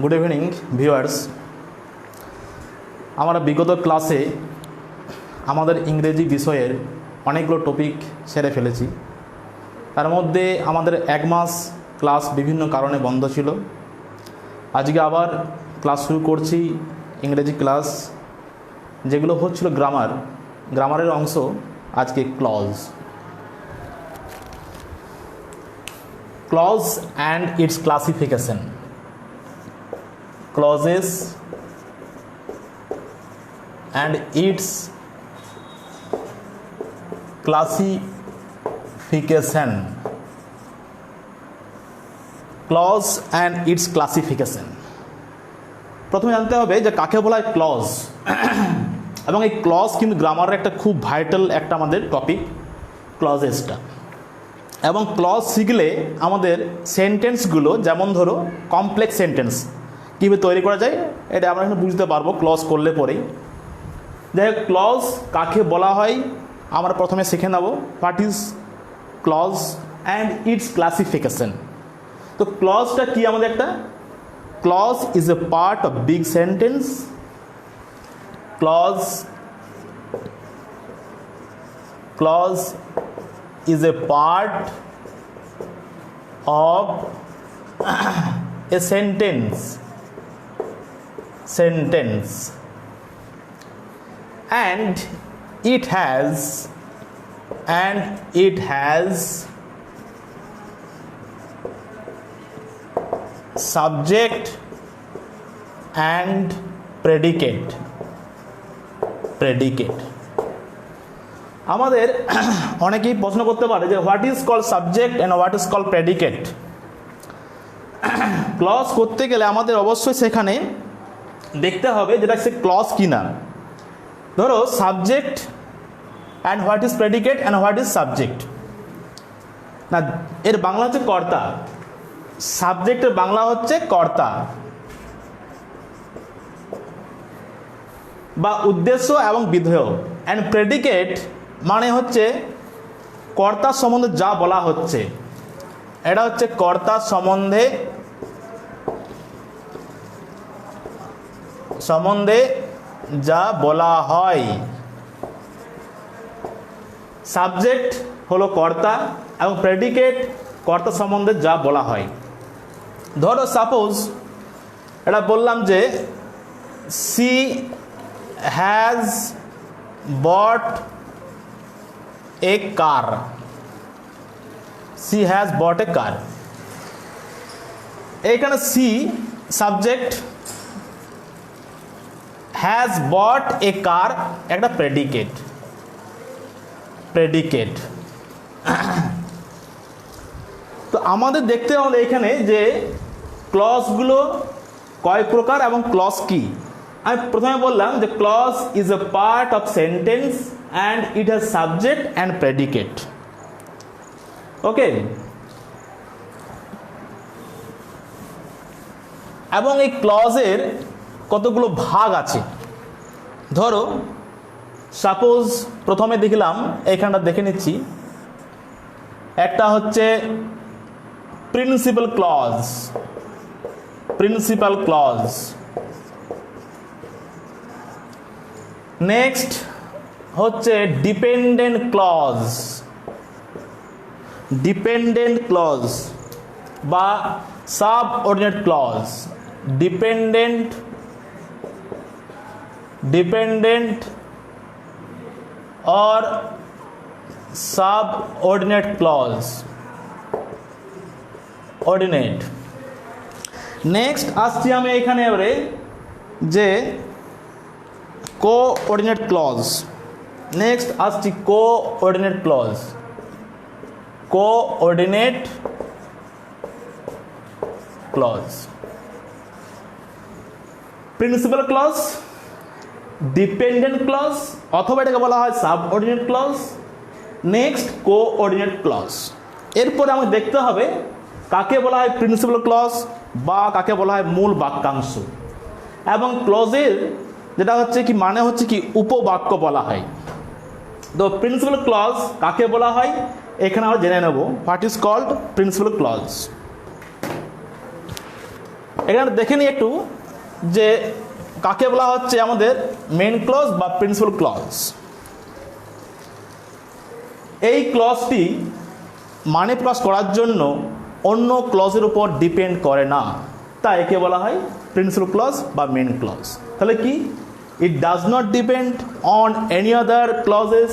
Good evening viewers. আমরা বিগত ক্লাসে আমাদের ইংরেজি বিষয়ের অনেকগুলো টপিক সেরে ফেলেছি। তার মধ্যে আমাদের এক মাস ক্লাস বিভিন্ন কারণে বন্ধ ছিল। আজকে আবার ক্লাস শুরু করছি, ইংরেজি ক্লাস যেগুলো হচ্ছিল গ্রামারের অংশ। আজকে clause and its classification. clauses and its classification. Clause and its classification. প্রথমে জানতে হবে যে কাকে বলা হয় ক্লজ, এবং এই ক্লজ কিন্তু গ্রামারের একটা খুব ভাইটাল একটা আমাদের টপিক ক্লজেসটা। এবং ক্লজ শিখলে আমাদের সেন্টেন্সগুলো, যেমন ধরো কমপ্লেক্স সেন্টেন্স কীভাবে তৈরি করা যায় এটা আমরা এখানে বুঝতে পারবো ক্লজ করলে পরেই। যাই হোক, ক্লজ কাকে বলা হয় আমরা প্রথমে শিখে নেব। What is clause and its classification. তো ক্লজটা কি? আমাদের একটা clause is a part of big sentence. Clause is a part of a sentence and it has subject and predicate. আমাদের অনেকেই প্রশ্ন করতে পারে যে what is called subject and what is called predicate. Clause করতে গেলে আমাদের অবশ্যই সেখানে দেখতে হবে যেটা সে ক্লজ কিনা। ধরো subject and what is predicate and what is subject. না, এর বাংলা হচ্ছে কর্তা, সাবজেক্টের বাংলা হচ্ছে কর্তা বা উদ্দেশ্য এবং বিধেয়। অ্যান্ড প্রেডিকেট মানে হচ্ছে কর্তার সম্বন্ধে যা বলা হচ্ছে, এটা হচ্ছে কর্তার সম্বন্ধে যা বলা হয়। সাবজেক্ট হলো কর্তা এবং প্রেডিকেট কর্তা সম্বন্ধে যা বলা হয়। ধরো সাপোজ এটা বললাম যে she has bought a car. She has bought a car. এইখানে she subject, has bought a car একটা প্রেডিকেট। তো আমাদের দেখতে হলে এখানে যে ক্লজগুলো কয় প্রকার এবং ক্লজ কি। আমি প্রথমে বললাম যে clause is a part of sentence and it has subject and predicate. Okay, এবং এই ক্লজের কতগুলো ভাগ আছে। ধরো সাপোজ প্রথমে দেখলাম, এইখানটা দেখে নিচ্ছি, একটা হচ্ছে প্রিন্সিপাল ক্লজ। নেক্সট হচ্ছে ডিপেন্ডেন্ট ক্লজ বা subordinate clause. Dependent or subordinate clause. Next আসছি আমি এখানে এবারে যে কোঅর্ডিনেট ক্লজ। নেক্সট আসছি coordinate clause. Principal clause, dependent clause অথবা এটাকে বলা হয় subordinate clause. Next coordinate clause. এরপরে আমাকে দেখতে হবে কাকে বলা হয় প্রিন্সিপাল ক্লজ বা কাকে বলা হয় মূল বাক্যাংশ। এবং ক্লজের যেটা হচ্ছে কি মানে হচ্ছে কি উপবাক্য বলা হয়। তো প্রিন্সিপাল ক্লজ কাকে বলা হয় এখানে আমরা জেনে নেব। What is called principal clause. এখানে দেখে নিই একটু যে কাকে বলা হচ্ছে আমাদের মেইন ক্লজ বা প্রিন্সিপাল ক্লজ। এই ক্লজটি মানে প্রকাশ করার জন্য অন্য ক্লজের উপর ডিপেন্ড করে না, তাই একে বলা হয় প্রিন্সিপাল ক্লজ বা মেইন ক্লজ। তাহলে কি, it does not depend on any other clauses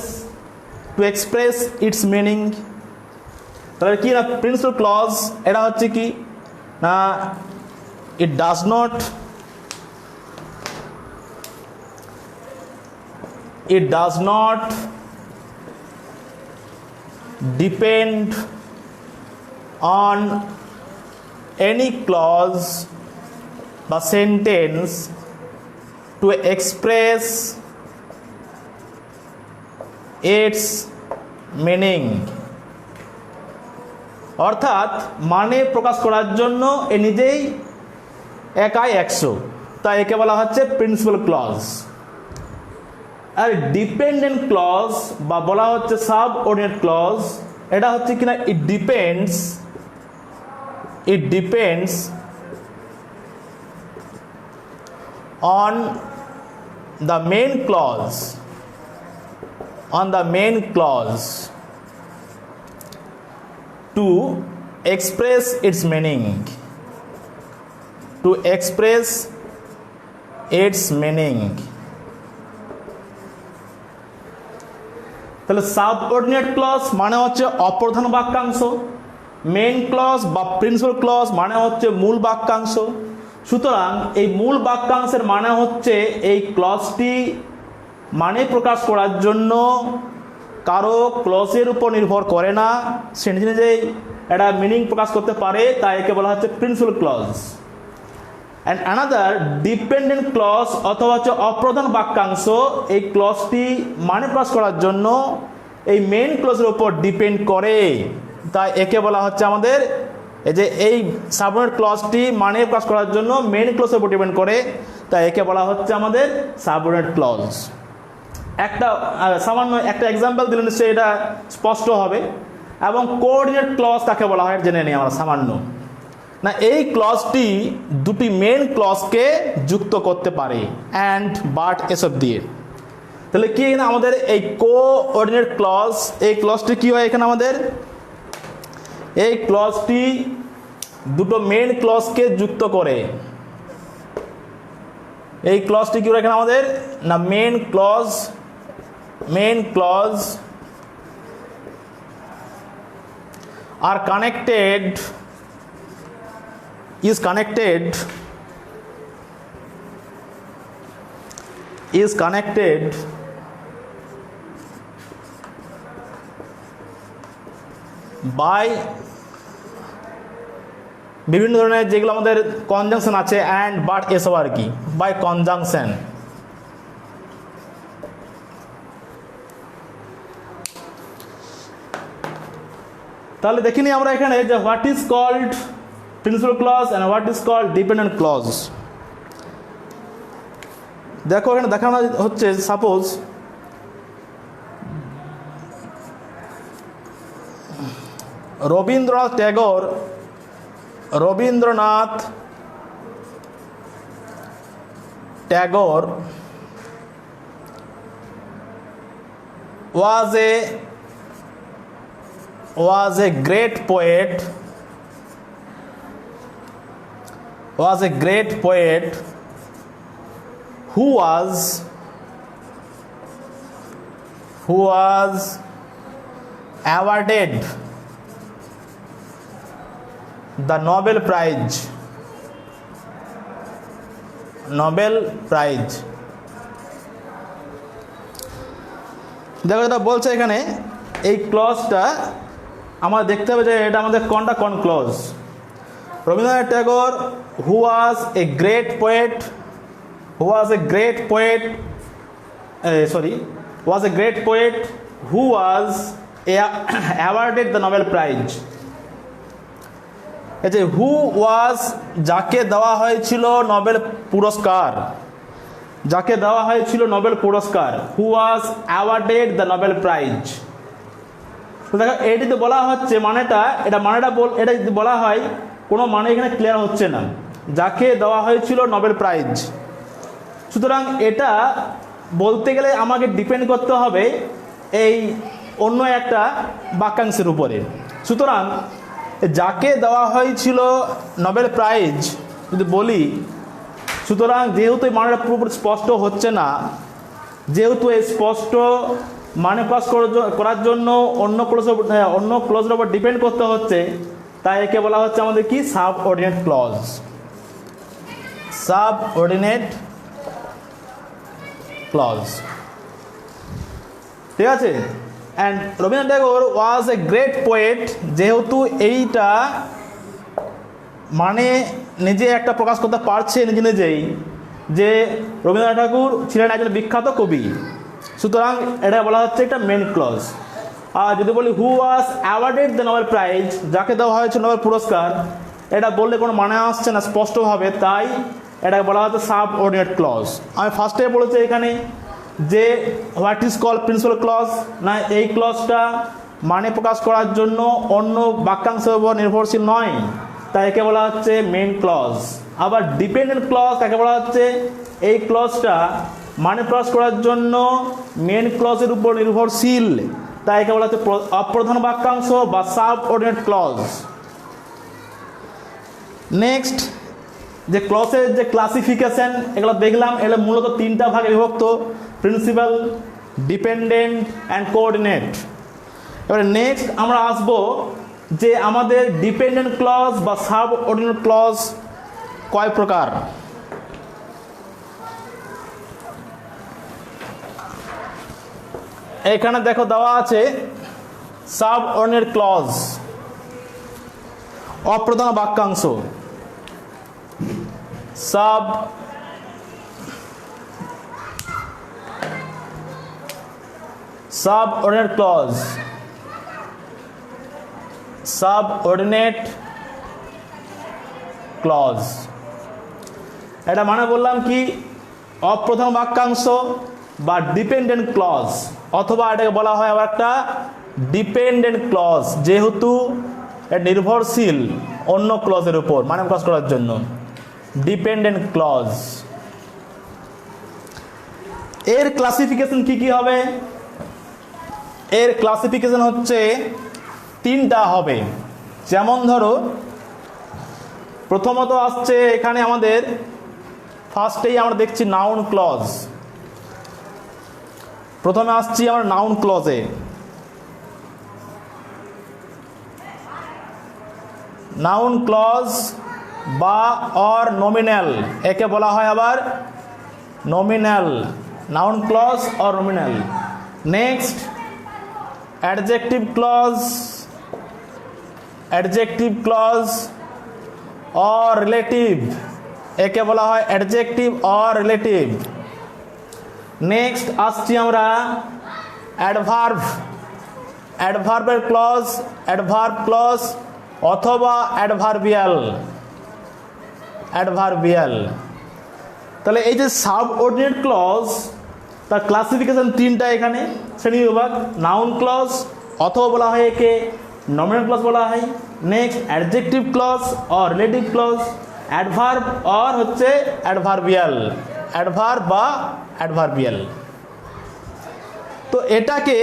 to express its meaning. তাহলে কি না, প্রিন্সিপাল ক্লজ এটা হচ্ছে কি না, it does not depend on any clause বা sentence to express its meaning। অর্থাৎ মানে প্রকাশ করার জন্য এ নিজেই একাই 100, তাই একে বলা হচ্ছে প্রিন্সিপাল ক্লজ। আর ডিপেন্ডেন্ট ক্লজ বা বলা হচ্ছে সাবঅর্ডিনেট ক্লজ, এটা হচ্ছে কিনা it depends on the main clause to express its meaning, তাহলে সাবঅর্ডিনেট ক্লজ মানে হচ্ছে অপ্রধান বাক্যাংশ, মেইন ক্লজ বা প্রিন্সিপাল ক্লজ মানে হচ্ছে মূল বাক্যাংশ। সুতরাং এই মূল বাক্যাংশের মানে হচ্ছে এই ক্লজটি মানে প্রকাশ করার জন্য কারো ক্লজের উপর নির্ভর করে না, সে নিজে নিজেই একটা মিনিং প্রকাশ করতে পারে, তাই একে বলা হচ্ছে principal clause. And another dependent clause অথবা হচ্ছে অপ্রধান বাক্যাংশ, এই ক্লজটি মানে প্রকাশ করার জন্য এই মেইন ক্লজের উপর ডিপেন্ড করে, তাই একে বলা হচ্ছে আমাদের এই যে এই সাবঅর্ডিনেট ক্লজটি মানে প্রকাশ করার জন্য মেইন ক্লজের উপর ডিপেন্ড করে, তাই একে বলা হচ্ছে আমাদের সাবঅর্ডিনেট ক্লজ। একটা সামান্য একটা এক্সাম্পল দিলে নিশ্চয়ই এটা স্পষ্ট হবে। এবং কোঅর্ডিনেট ক্লজ কাকে বলা হয় জেনে নিই আমরা সামান্য। না, এই ক্লজটি দুটি মেইন ক্লজকে যুক্ত করতে পারে অ্যান্ড বাট এসব দিয়ে। তাহলে কি না, আমাদের এই কোঅর্ডিনেট ক্লজ, এই ক্লজটি কি হয় এখানে আমাদের, এই ক্লজটি দুটো মেইন ক্লজকে যুক্ত করে। এই ক্লজটি কি এখানে আমাদের না, মেইন ক্লজ আর is connected by বিভিন্ন ধরনের যেগুলো আমাদের কনজাংশন আছে অ্যান্ড বাট এসব আর কি, বাই কনজাংশন। তাহলে দেখিনি আমরা এখানে যে what is called principal clause and what is called dependent clause. দেখো এখানে দেখানো হচ্ছে, suppose Rabindranath Tagore was a great poet who was awarded the Nobel Prize। দেখো এটা বলছে এখানে, এই ক্লজটা আমরা দেখতে হবে যে এটা আমাদের কোনটা কোন clause. Rabindranath Tagore who was a great poet who was awarded the Nobel Prize। এই যে হু ওয়াজ, যাকে দেওয়া হয়েছিল নোবেল পুরস্কার, who was awarded the Nobel prize. তো দেখো এটিতে বলা হচ্ছে মানেটা, এটা যদি বলা হয় কোনো মানে এখানে ক্লিয়ার হচ্ছে না। যাকে দেওয়া হয়েছিল নোবেল প্রাইজ। সুতরাং এটা বলতে গেলে আমাকে ডিপেন্ড করতে হবে এই অন্য একটা বাক্যাংশের উপরে। সুতরাং যাকে দেওয়া হয়েছিল নোবেল প্রাইজ যদি বলি, সুতরাং যেহেতু এই মানেটা পুরোপুরি স্পষ্ট হচ্ছে না, যেহেতু এই স্পষ্ট মানে প্রকাশ করার জন্য অন্য ক্লজের উপর ডিপেন্ড করতে হচ্ছে, তাই একে বলা হচ্ছে আমাদের কি সাবঅর্ডিনেট ক্লজ। সাবঅর্ডিনেট ক্লজ, ঠিক আছে। And Rabindranath Tagore was a great poet, যেহেতু এইটা মানে নিজে একটা প্রকাশ করতে পারছে নিজেই যে রবীন্দ্রনাথ ঠাকুর ছিলেন একজন বিখ্যাত কবি, সুতরাং এটা বলা হচ্ছে একটা মেন ক্লজ। আর যদি বলি who was awarded the Nobel prize, যাকে দেওয়া হয়েছে নোবেল পুরস্কার, এটা বললে কোনো মানে আসছে না স্পষ্টভাবে, তাই এটাকে বলা হচ্ছে সাবঅর্ডিনেট ক্লজ। আমি ফার্স্টে বলেছি এখানে যে what is call principal clause, না এই ক্লজটা মানে প্রকাশ করার জন্য অন্য বাক্যাংশের উপর নির্ভরশীল নয়, তাই একে বলা হচ্ছে মেন ক্লজ। আবার ডিপেন্ডেন্ট ক্লজ তাকে বলা হচ্ছে এই ক্লজটা মানে প্রকাশ করার জন্য মেন ক্লজের উপর নির্ভরশীল, তাই একে বলা হচ্ছে অপ্রধান বাক্যাংশ বা সাবঅর্ডিনেট ক্লজ। নেক্সট যে ক্লজের যে ক্লাসিফিকেশন এগুলো দেখলাম, এগুলো মূলত তিনটা ভাগে বিভক্ত: প্রিন্সিপাল, ডিপেন্ডেন্ট অ্যান্ড কোঅর্ডিনেট। এবারে নেক্সট আমরা আসব যে আমাদের ডিপেন্ডেন্ট ক্লজ বা সাবঅর্ডিনেট ক্লজ কয় প্রকার। এখানে দেখো দেওয়া আছে সাবঅর্ডিনেট ক্লজ, অপ্রধান বাক্যাংশ। সাবঅর্ডিনেট ক্লজ, সাবঅর্ডিনেট ক্লজ, এটা মানে বললাম কি অপ্রধান বাক্যাংশ বা ডিপেন্ডেন্ট ক্লজ, অথবা এটাকে বলা হয় আবার একটা ডিপেন্ডেন্ট ক্লজ, যেহেতু এটা নির্ভরশীল অন্য ক্লজের উপর মানে প্রকাশ করার জন্য। ডিপেন্ডেন্ট ক্লজ এর ক্লাসিফিকেশন কি হবে? এর ক্লাসিফিকেশন হচ্ছে তিনটা হবে। যেমন ধরো প্রথমত আসছে এখানে আমাদের ফার্স্টেই আমরা দেখছি নাউন ক্লজ। প্রথমে আসছি আমরা নাউন ক্লজে। নাউন ক্লজ বা অর নমিনাল, একে বলা হয় আবার nominal, noun clause or nominal. Next adjective clause, adjective clause or relative, একে বলা হয় অ্যাডজেক্টিভ অর রিলেটিভ। নেক্সট আসছি আমরা অ্যাডভার্ব, অ্যাডভার্বের ক্লজ, অ্যাডভার্ব ক্লজ অথবা অ্যাডভার্বিয়াল, অ্যাডভার্বিয়াল। তাহলে এই যে সাবঅর্ডিনেট ক্লজ তার ক্লাসিফিকেশন তিনটা এখানে শ্রেণীবিভাগ। নাউন ক্লজ অথবা বলা হয় একে নমিনাল ক্লজ বলা হয়। Next adjective clause or relative clause, adverb or হচ্ছে অ্যাডভার্বিয়াল, অ্যাডভার্ব বা অ্যাডভার্বিয়াল। তো এটাকে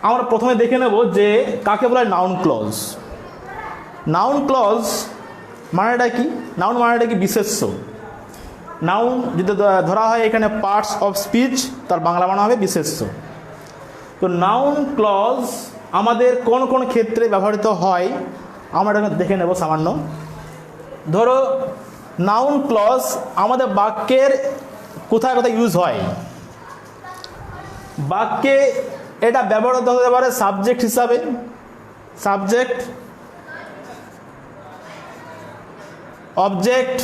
আমরা প্রথমে দেখে নেব যে কাকে বলা হয় নাউন ক্লজ। নাউন ক্লজ মানেটা কি? নাউন মানেটা কি বিশেষ্য। নাউন যদি ধরা হয় এখানে পার্টস অফ স্পিচ, তার বাংলা মানে হবে বিশেষ্য। তো নাউন ক্লজ আমাদের কোন কোন ক্ষেত্রে ব্যবহৃত হয় আমরা এটা দেখে নেব সামান্য। ধরো নাউন ক্লজ আমাদের বাক্যের কোথায় কোথায় ইউজ হয়। বাক্যে এটা ব্যবহৃত হতে পারে সাবজেক্ট হিসাবে, subject, object,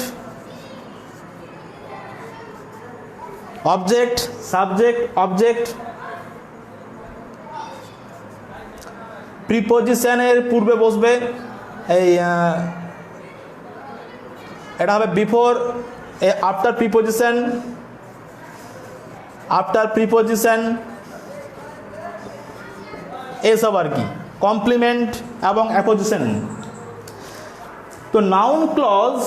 object, subject, object. প্রিপোজিশনের পূর্বে বসবে এই এটা হবে before, after preposition, after preposition, এসব আর কি, কমপ্লিমেন্ট এবং অ্যাপোজিশন। তো নাউন ক্লজ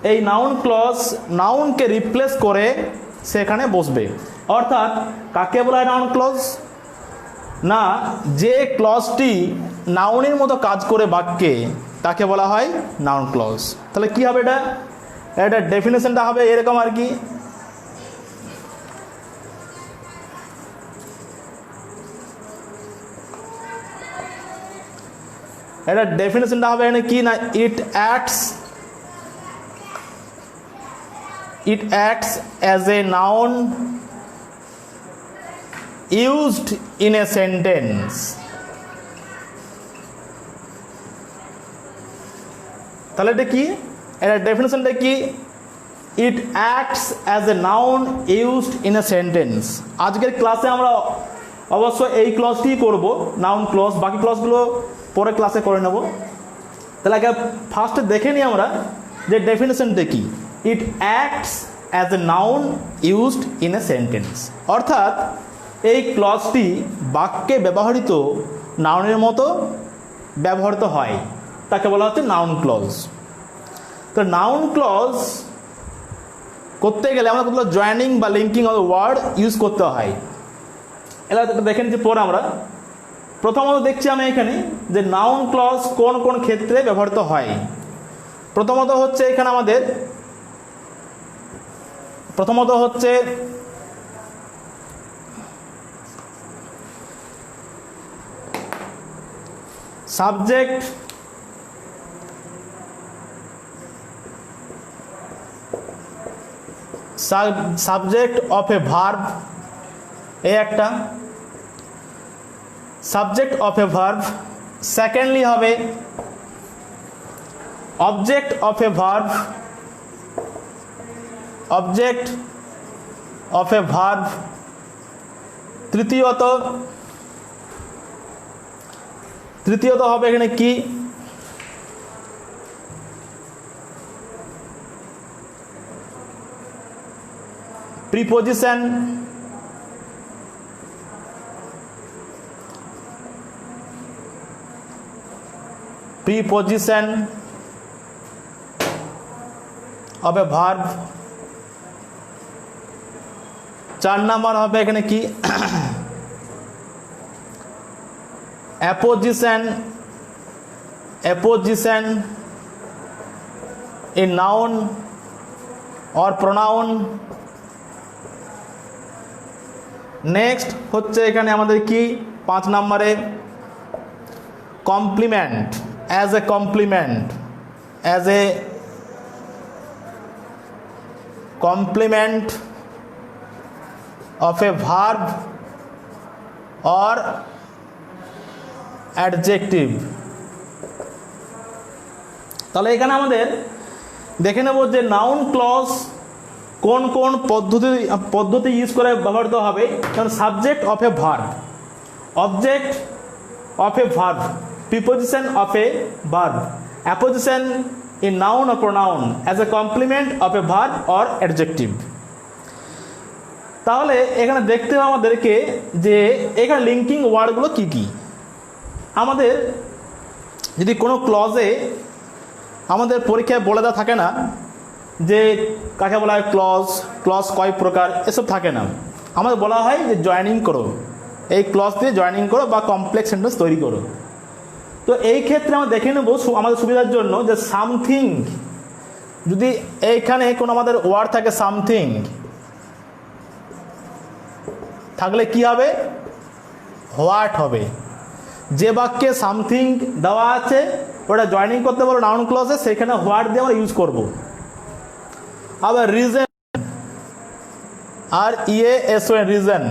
এই নাউন ক্লজ নাউনকে রিপ্লেস করে সেখানে বসবে। অর্থাৎ কাকে বলা হয় নাউন ক্লজ? না, যে ক্লজটি নাউনের মতো কাজ করে বাক্যে তাকে বলা হয় নাউন ক্লজ। তাহলে কি হবে এটা? এটা ডেফিনেশনটা হবে এরকম আর কি, এটা ডেফিনেশনটা হবে এখানে কি না, ইট acts as a noun used in a sentence। তাহলে এটা কি, এটা ডেফিনেশনটা কি, ইট acts as a noun used in a sentence. আজকের ক্লাসে আমরা অবশ্য এই ক্লজটিই করব, নাউন ক্লজ, বাকি ক্লজগুলো পরে ক্লাসে করে নেব। তাহলে আগে ফার্স্টে দেখে নিই আমরা যে ডেফিনেশনটা কি। ইট acts as a noun used in a sentence, অর্থাৎ এই ক্লজটি বাক্যে ব্যবহৃত নাউনের মতো ব্যবহৃত হয়, তাকে বলা হচ্ছে নাউন ক্লজ। তো নাউন ক্লজ করতে গেলে আমরা কোথাও জয়েনিং বা লিঙ্কিং অফ ওয়ার্ড ইউজ করতে হয়। এটা দেখে নিচ্ছি পরে আমরা। প্রথমত দেখছি আমি এখানে যে নাউন ক্লজ কোন কোন ক্ষেত্রে ব্যবহৃত হয়। প্রথমত হচ্ছে এখানে আমাদের সাবজেক্ট অফ এ ভার্ব, এই একটা subject of a verb. Secondly হবে object of a verb, object of a verb. তৃতীয়ত হবে এখানে কি, preposition. Preposition of a verb. 4 number হবে এখানে কি, apposition in noun or pronoun. Next হচ্ছে এখানে আমাদের কি 5 নম্বরে complement, as a complement, as a complement of a verb or adjective. তাহলে এখানে আমাদের দেখে নেব যে নাউন ক্লজ কোন কোন পদ্ধতি ইউজ করে ব্যবহৃত হবে। কারণ subject of a verb, object of a verb, preposition of a verb, apposition in noun or pronoun, as a complement of a verb or adjective. তাহলে এখানে দেখতে হবে আমাদেরকে যে এখানে লিঙ্কিং ওয়ার্ডগুলো কি কি। আমাদের যদি কোনো ক্লজে আমাদের পরীক্ষায় বলে দেওয়া থাকে না যে কাকে বলা হয় ক্লজ কয় প্রকার, এসব থাকে না। আমাদের বলা হয় যে জয়েনিং করো, এই ক্লজ দিয়ে জয়েনিং করো বা কমপ্লেক্স সেন্টেন্স তৈরি করো। তো এই ক্ষেত্রে আমরা দেখে নেব আমাদের সুবিধার জন্য যে সামথিং, যদি এইখানে কোনো আমাদের ওয়ার্ড থাকে সামথিং থাকলে কি হবে, হোয়াট হবে। যে বাক্যে সামথিং দেওয়া আছে ওটা জয়েনিং করতে পারো নাউন ক্লজে, সেখানে হোয়াট দিয়ে আমরা ইউজ করব। আবার রিজন, আর EASON, রিজন,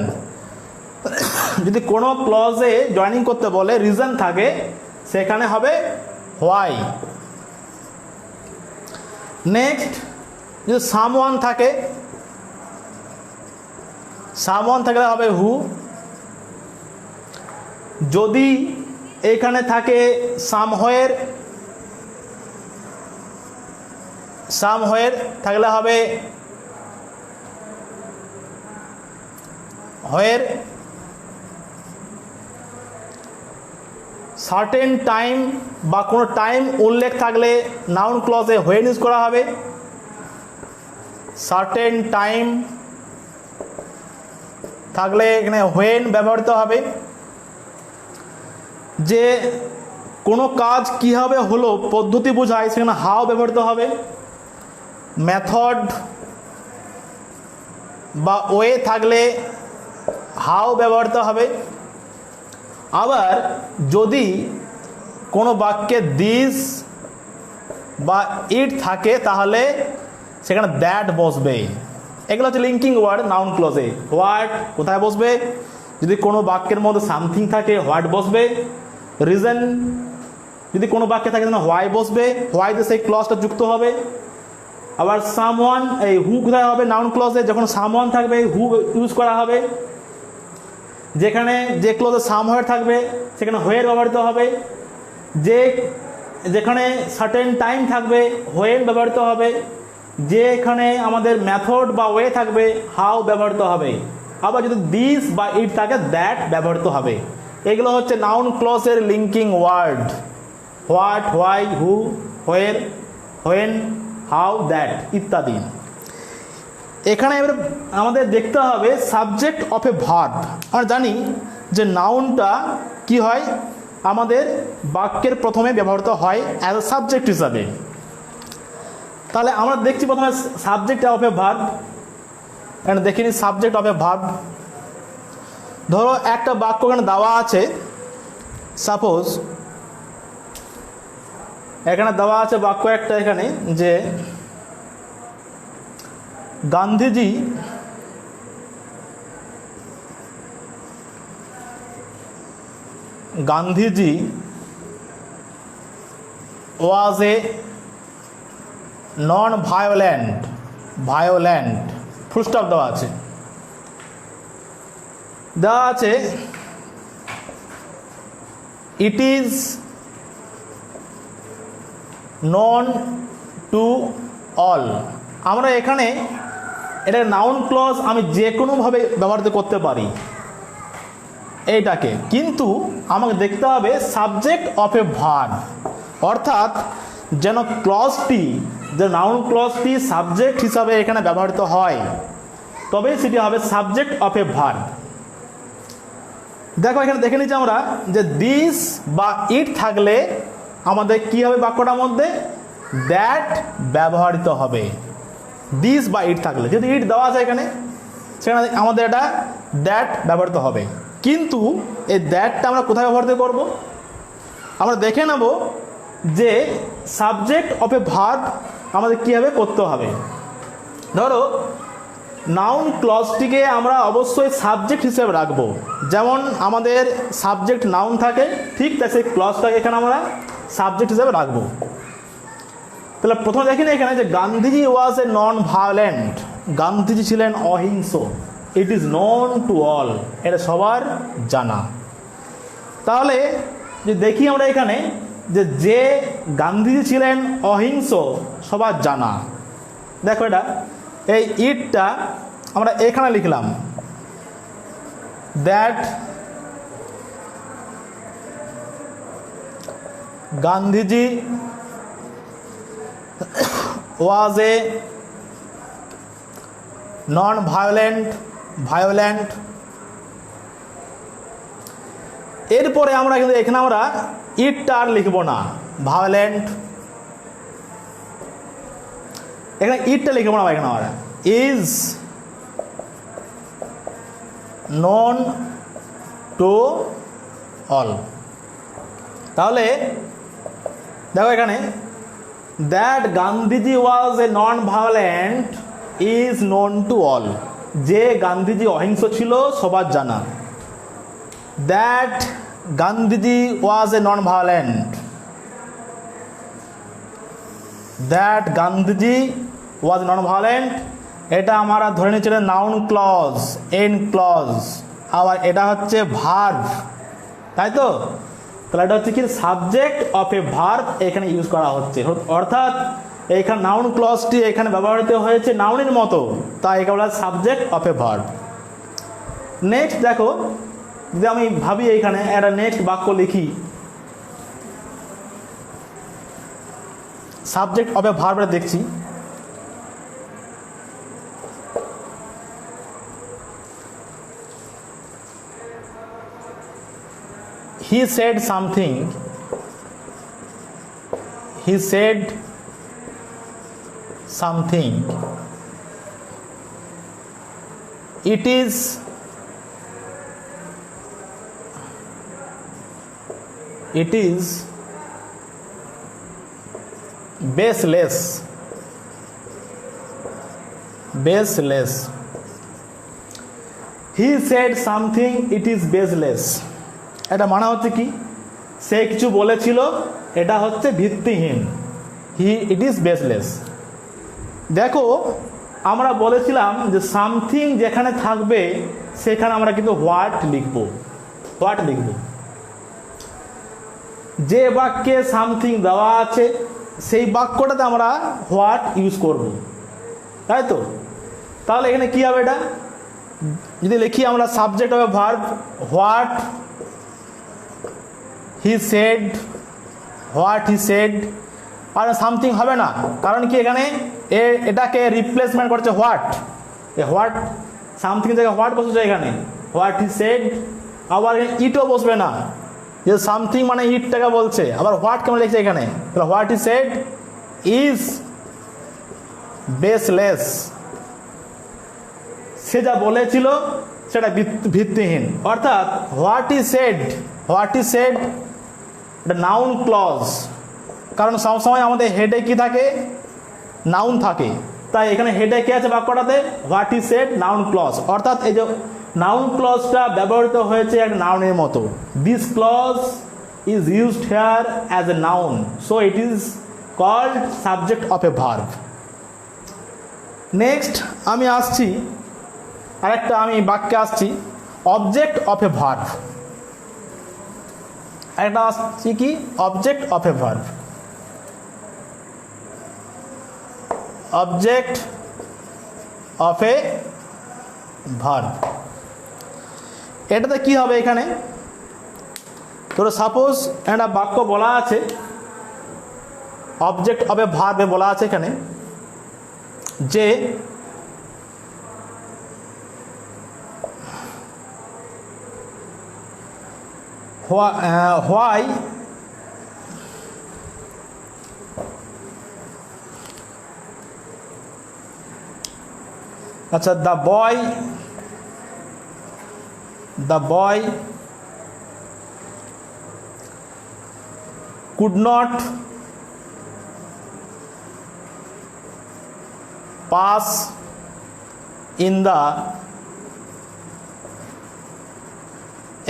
যদি কোনো ক্লজে জয়েনিং করতে বলে রিজন থাকে সেখানে হবে হোয়াই। নেক্সট যদি সামওয়ান থাকে, সামওয়ান থাকলে হবে হু। যদি এখানে থাকে সামহোয়ার থাকলে হবে হোয়ার। সার্টেন টাইম বা কোনো টাইম উল্লেখ থাকলে নাউন ক্লজে হোয়েন ইউজ করা হবে। সার্টেন টাইম থাকলে এখানে হোয়েন ব্যবহৃত হবে। যে কোনো কাজ কীভাবে হলো পদ্ধতি বোঝায় সেখানে হাউ ব্যবহৃত হবে। মেথড বা ওয়ে থাকলে হাউ ব্যবহৃত হবে। আবার যদি কোনো বাক্যে দিস বা ইট থাকে তাহলে সেখানে দ্যাট বসবে। এগুলো হচ্ছে লিঙ্কিং ওয়ার্ড নাউন ক্লজে। হোয়াট কোথায় বসবে? যদি কোনো বাক্যের মধ্যে সামথিং থাকে হোয়াট বসবে। রিজন যদি কোনো বাক্যে থাকে তাহলে হোয়াই বসবে, হোয়াইতে সেই ক্লজটা যুক্ত হবে। আবার সামওয়ান, এই হু কোথায় হবে? নাউন ক্লজে যখন সামওয়ান থাকবে হু ইউজ করা হবে। যেখানে যে ক্লজে সাম হয়ে থাকবে সেখানে হোয়ের ব্যবহৃত হবে। যেখানে সার্টেন টাইম থাকবে হোয়েন ব্যবহৃত হবে। যেখানে আমাদের মেথড বা ওয়ে থাকবে হাউ ব্যবহৃত হবে। আবার যদি দিস বা ইট থাকে দ্যাট ব্যবহৃত হবে। এগুলো হচ্ছে নাউন ক্লজের linking word. What, why, who, where, when, how, that ইত্যাদি। এখানে এবার আমাদের দেখতে হবে সাবজেক্ট অফ এ ভার্ব। আমরা জানি যে নাউনটা কি হয়, আমাদের বাক্যের প্রথমে ব্যবহৃত হয় অ্যাজ এ সাবজেক্ট হিসাবে। তাহলে আমরা দেখছি প্রথমে সাবজেক্ট অফ এ ভার্ব। এখানে দেখে নিই সাবজেক্ট অফ এ ভার্ব। ধরো একটা বাক্য এখানে দেওয়া আছে, সাপোজ এখানে দেওয়া আছে বাক্য একটা এখানে যে গান্ধীজি ওয়াজ এ নন ভায়োলেন্ট ফুল স্টপ দেওয়া আছে। It is known to all. আমরা এখানে এটা নাউন ক্লজ আমি যে কোনোভাবে ব্যবহার করতে পারি এইটাকে, কিন্তু আমাকে দেখতে হবে সাবজেক্ট অফ এ ভার্ব, অর্থাৎ যেন ক্লজটি, যে নাউন ক্লজটি সাবজেক্ট হিসাবে এখানে ব্যবহৃত হয়, তবেই সেটি হবে সাবজেক্ট অফ এ ভার্ব। দেখো এখানে দেখে নিচ্ছি আমরা যে দিস বা ইট থাকলে আমাদের কি হবে বাক্যটার মধ্যে? দ্যাট ব্যবহৃত হবে। দিস বা ইট থাকলে, যেহেতু ইট দেওয়া আছে এখানে, সেখানে আমাদের এটা দ্যাট ব্যবহৃত হবে। কিন্তু এই দ্যাটটা আমরা কোথায় ব্যবহৃত করব? আমরা দেখে নেব যে সাবজেক্ট অফ এ ভার্ব আমাদের কীভাবে করতে হবে। ধরো নাউন ক্লজটিকে আমরা অবশ্যই সাবজেক্ট হিসেবে রাখবো। যেমন আমাদের সাবজেক্ট নাউন থাকে, ঠিক তাই সেই ক্লজটাকে এখানে আমরা সাবজেক্ট হিসেবে রাখবো। তাহলে প্রথমে দেখি না এখানে যে গান্ধীজি ওয়াজ এ নন ভায়োলেন্ট, গান্ধীজি ছিলেন অহিংস। It is known to all, এটা সবার জানা। তাহলে যে দেখি আমরা এখানে যে গান্ধীজি ছিলেন অহিংস সবার জানা। দেখো এটা এই ইটটা আমরা এখানে লিখলাম, that Gandhiji was A non violent. এরপরে আমরা কিন্তু এখানে আমরা ইটটা আর লিখব না, ভায়োলেন্ট। এখানে ইটটা লিখব না, এখানে আমরা ইজ নন টু অল। তাহলে দেখো এখানে that Gandhiji was A non violent is known to all, যে গান্ধীজি অহিংস ছিল সবার জানা। That Gandhiji was A non violent, that Gandhiji was non violent, এটা আমরা ধরে নিচ্ছিলেন নাউন ক্লজ, এন ক্লজ। আবার এটা হচ্ছে ভার্ব, তাই তো? তাহলে এটা হচ্ছে কি সাবজেক্ট অফ এ ভার্ব এখানে ইউজ করা হচ্ছে, অর্থাৎ এইখানে নাউন ক্লজটি এখানে ব্যবহৃত হয়েছে নাউনের মতো, তাই একে বলা subject of a verb. Next দেখো, যদি আমি ভাবি এইখানে একটা নেক্সট বাক্য লিখি, সাবজেক্ট অফ এ ভার্ব দেখছি। he said something, he said something, it is baseless, baseless. He said something, it is baseless. এটা মানে হচ্ছে কি, সে কিছু বলেছিল, এটা হচ্ছে ভিত্তিহীন। It is baseless. দেখো আমরা বলেছিলাম যে সামথিং যেখানে থাকবে সেখানে আমরা কিন্তু হোয়াট লিখব, হোয়াট লিখব। যে বাক্যে সামথিং দেওয়া আছে সেই বাক্যটাতে আমরা হোয়াট ইউজ করব, তাই তো? তাহলে এখানে কি হবে, এটা যদি লিখি আমরা সাবজেক্ট হবে verb, what he said, what he said, আর সামথিং হবে না, কারণ কি এখানে এটাকে রিপ্লেসমেন্ট করছে হোয়াট। হোয়াট সামথিং জায়গায় হোয়াট বসেছে এখানে, হোয়াট হি সেড। আবার ইটও বসবে না, যে সামথিং মানে ইটটাকে বলছে, আবার হোয়াট কেমন লিখছে এখানে, তাহলে what he said is baseless. সে যা বলেছিল সেটা ভিত্তিহীন। অর্থাৎ what he said, what he said এটা নাউন ক্লজ, কারণ সবসময় আমাদের হেডে কি থাকে, নাউন থাকে। তাই এখানে হেডে কে আছে বাক্যটাতে, what he said noun clause. অর্থাৎ এই যে নাউন ক্লজটা ব্যবহৃত হয়েছে এক নাউনের মতো। This clause is used here as a noun, so it is called subject of a verb. Next আমি আসছি আরেকটা, আমি বাক্যে আসছি অবজেক্ট অফ এ ভার্ব। একটা আসছি কি, object of a verb. Object of a verb, এটাতে কি হবে এখানে, ধরো সাপোজ একটা বাক্য বলা আছে, অবজেক্ট অফ এ ভার্বে বলা আছে এখানে যে why আচ্ছা the boy could not pass in the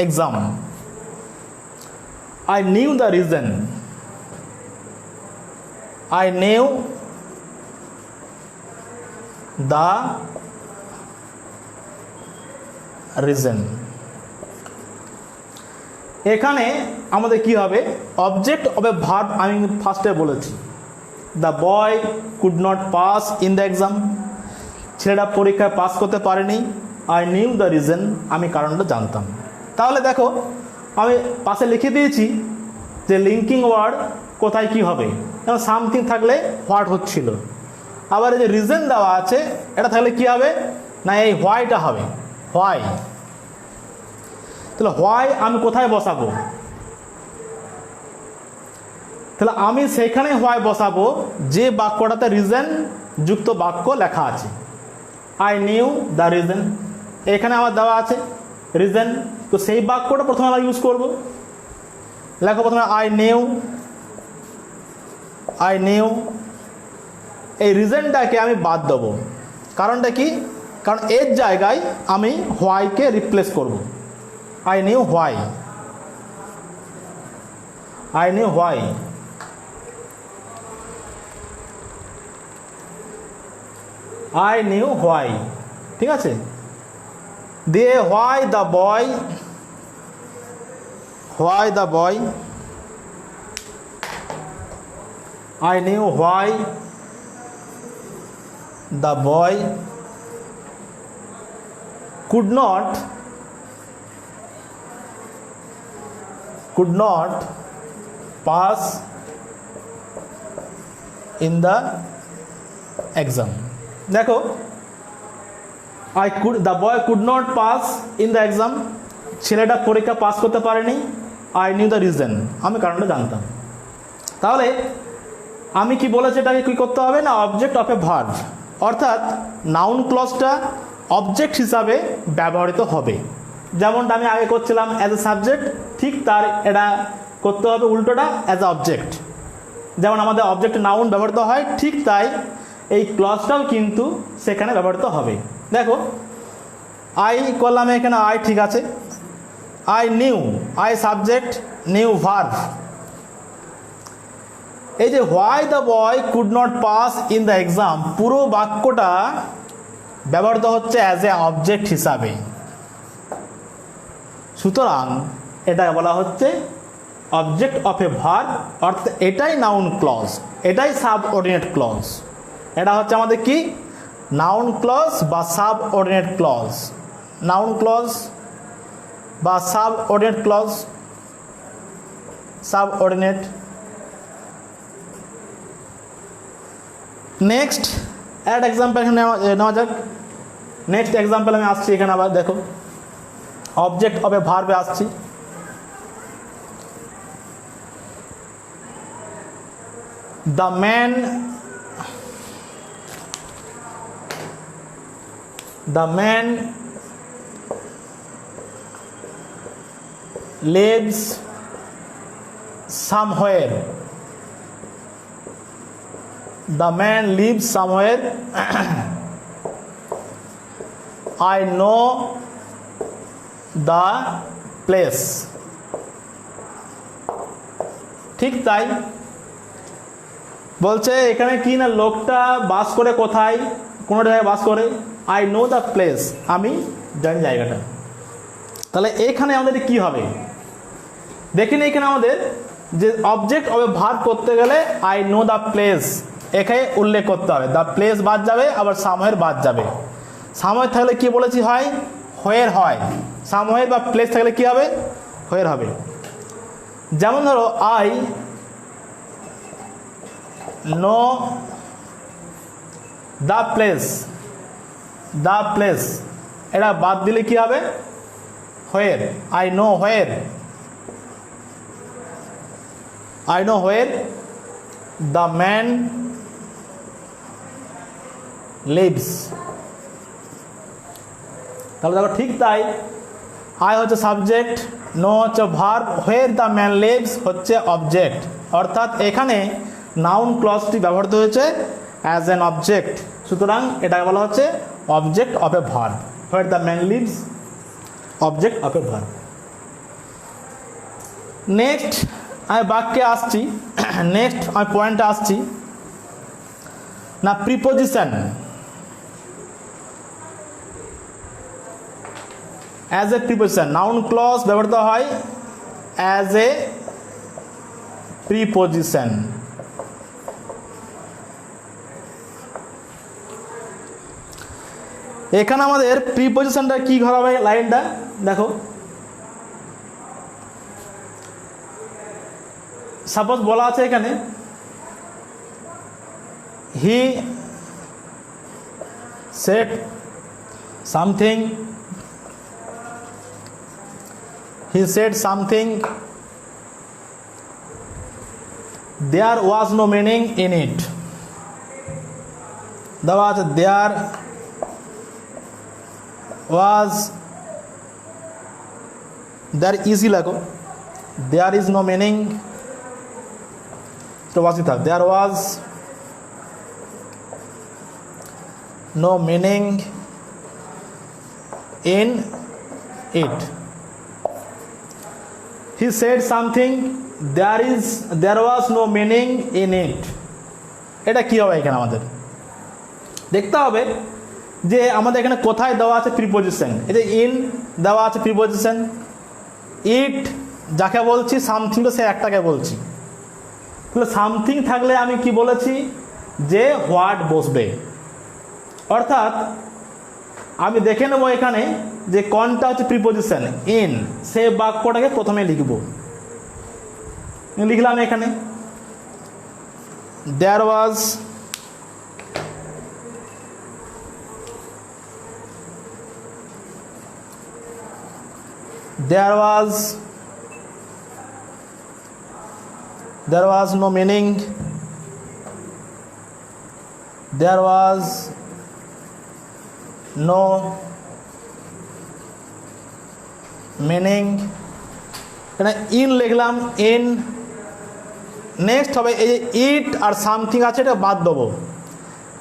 exam. I knew the reason. I knew the reason. এখানে আমাদের কি হবে, অবজেক্ট অফ এ ভার্ব আমি ফার্স্টে বলেছি, the boy could not pass in the exam, ছেলেটা পরীক্ষায় পাস করতে পারেনি। আই নিউ দ্য রিজন, আমি কারণটা জানতাম। তাহলে দেখো আমি পাশে লিখে দিয়েছি যে লিঙ্কিং ওয়ার্ড কোথায় কি হবে, যেমন সামথিং থাকলে হোয়াট হচ্ছিল, আবার এই যে রিজন দেওয়া আছে এটা থাকলে কি হবে না, এই হোয়াইটা হবে, হোয়াই। তাহলে হোয়াই আমি কোথায় বসাবো, তাহলে আমি সেখানে হোয়াই বসাবো যে বাক্যটাতে রিজন যুক্ত বাক্য লেখা আছে। আই নিউ দ্য রিজন, এখানে আমার দেওয়া আছে রিজন, তো সেই বাক্যটা প্রথমে আমরা ইউজ করব। লেখো প্রথমে আই নিউ, এই রিজনটাকে আমি বাদ দেবো। কারণটা কি, কারণ এর জায়গায় আমি হোয়াইকে রিপ্লেস করব। I knew why, I knew why. I knew why, ঠিক আছে। দিয়ে why the boy, why the boy, I knew why the boy could not pass in the exam. দেখো the boy could not pass in the exam, ছেলেটা পরীক্ষা pass করতে পারেনি। I knew the reason, আমি কারণটা জানতাম। তাহলে আমি কি বলেছি, এটাকে কী করতে হবে না, অবজেক্ট অফ এ ভার্ব, অর্থাৎ নাউন ক্লজটা অবজেক্ট হিসাবে ব্যবহৃত হবে। যেমনটা আমি আগে করছিলাম অ্যাজ এ সাবজেক্ট, ঠিক তার এটা করতে হবে উল্টোটা অ্যাজ এ অবজেক্ট। যেমন আমাদের অবজেক্ট নাউন ব্যবহৃত হয়, ঠিক তাই এই ক্লজটাও কিন্তু সেখানে ব্যবহৃত হবে। দেখো আই করলাম এখানে, আই ঠিক আছে, I knew, I subject, new verb. এই যে why the boy could not pass in the exam, পুরো বাক্যটা ব্যবহৃত হচ্ছে অ্যাজ এ অবজেক্ট হিসাবে। সুতরাং এটাকে বলা হচ্ছে অবজেক্ট অফ এ ভার্ব, অর্থাৎ এটাই নাউন ক্লজ, এটাই সাবঅর্ডিনেট ক্লজ। এটা হচ্ছে আমাদের কি নাউন ক্লজ বা সাবঅর্ডিনেট ক্লজ, নাউন ক্লজ বা subordinate clause, subordinate. Next add example নেওয়া যাক। নেক্সট এক্সাম্পল আমি আসছি এখানে, আবার দেখো অবজেক্ট অফ এ ভার্বে আসছি। The man lives somewhere. The man lives somewhere. I know the place. ঠিক তাই বলছে এখানে কি না, লোকটা বাস করে কোথায়, কোনো জায়গায় বাস করে। আই নো দ্য প্লেস, আমি জানি জায়গাটা। তাহলে এখানে আমাদের কি হবে দেখিনি, এখানে আমাদের যে অবজেক্ট অফ এ ভার্ব করতে গেলে আই নো দ্য প্লেস এখানে উল্লেখ করতে হবে। দ্য প্লেস বাদ যাবে, আবার সামহের বাদ যাবে। সামহের থাকলে কি বলেছি হয়, হোয়ের হয়। সামহের বা প্লেস থাকলে কি হবে, হোয়ের হবে। যেমন ধরো I know the place, the place এটা বাদ দিলে কি হবে, where. I know where, I know where the man leaves. তাহলে দেখো ঠিক তাই, আই হচ্ছে সাবজেক্ট, নো হচ্ছে verb, where the man leaves হচ্ছে অবজেক্ট। অর্থাৎ এখানে নাউন ক্লজটি ব্যবহৃত হয়েছে অ্যাজ অ্যান অবজেক্ট। সুতরাং এটাকে বলা হচ্ছে object of a verb, where the man lives, object of a verb. Next আমি বাক্যে আসছি, নেক্সট আমি পয়েন্টে আসছি না, preposition. As a preposition, noun clause ব্যবহৃত হয় অ্যাজ এ প্রিপোজিশন। এখানে আমাদের প্রিপোজিশনটা কি হবে, লাইনটা দেখো। সাপোজ বলা আছে এখানে he said something, he said something, there was no meaning in it. দেওয়া আছে দেয়ার was, there easy লাগো, there is no meaning, তো ওয়াজই থাক, there was no meaning in it, he said something, there was no meaning in it। এটা কি হবে এখানে আমাদের দেখতে হবে যে আমাদের এখানে কোথায় দেওয়া আছে প্রিপোজিশন। এই যে ইন দেওয়া আছে প্রিপোজিশন, ইট যাকে বলছি, সামথিং তো সে একটাকে বলছি। তাহলে সামথিং থাকলে আমি কি বলেছি যে হোয়াট বসবে, অর্থাৎ আমি দেখে নেব এখানে যে কোনটা হচ্ছে প্রিপোজিশন। ইন সে বাক্যটাকে প্রথমে লিখব, লিখলাম এখানে দেয়ার ওয়াজ, there was there was no meaning, there was no meaning, এখানে ইন লিখলাম, ইন। নেক্সট হবে এই যে ইট আর সামথিং আছে, এটা বাদ দেবো।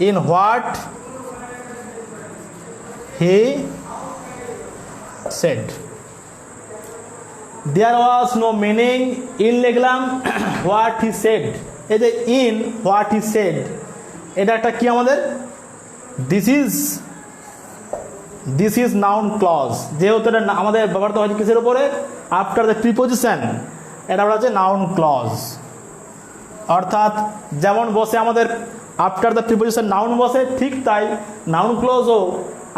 In what he said, there was no meaning, in লিখলাম, হোয়াট হি সেড। এই যে ইন হোয়াট হি সেড, এটা একটা কি আমাদের দিস ইজ নাউন ক্লজ। যেহেতু এটা আমাদের ব্যবহৃত হয়েছে কিসের উপরে? আফটার দ্য প্রিপোজিশন, এটা বলা হচ্ছে নাউন ক্লজ। অর্থাৎ যেমন বসে আমাদের আফটার দ্য প্রিপোজিশন নাউন বসে, ঠিক তাই নাউন ক্লজও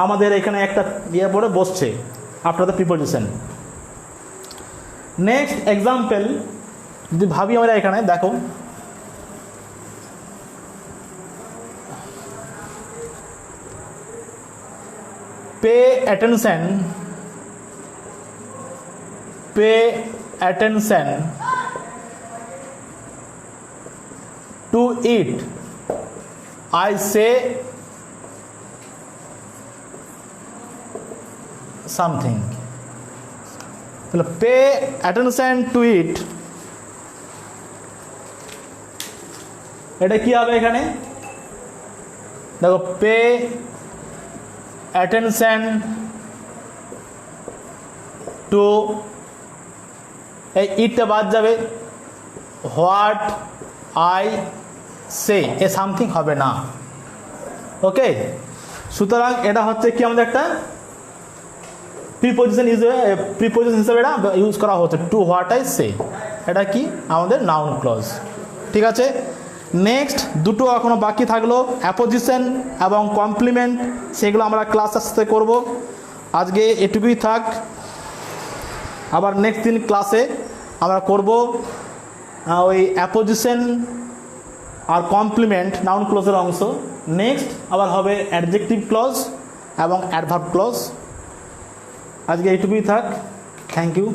আমাদের এখানে একটা ইয়ে পরে বসছে after the preposition. Next example যদি ভাবি আমরা, এখানে দেখো pay attention to it, I say something। তাহলে pay attention to it, এটা কি হবে এখানে? দেখো pay attention to, এই ইটটা বাদ যাবে, what I say, A something হবে না। ওকে, সুতরাং এটা হচ্ছে কি আমাদের একটা প্রিপোজিশন হিসেবে এটা ইউজ করা হচ্ছে, টু হোয়াট আই সে। এটা কি আমাদের নাউন ক্লজ। ঠিক আছে, নেক্সট দুটো এখনো বাকি থাকলো, অ্যাপোজিশন এবং কমপ্লিমেন্ট, সেগুলো আমরা ক্লাস আসতে করব। আজকে এটুকুই থাক, আবার নেক্সট দিন ক্লাসে আমরা করব ওই অ্যাপোজিশন আর কমপ্লিমেন্ট নাউন ক্লজের অংশ। নেক্সট আবার হবে অ্যাডজেক্টিভ ক্লজ এবং অ্যাডভার্ব ক্লজ। আজকে এইটুকুই থাক, থ্যাংক ইউ।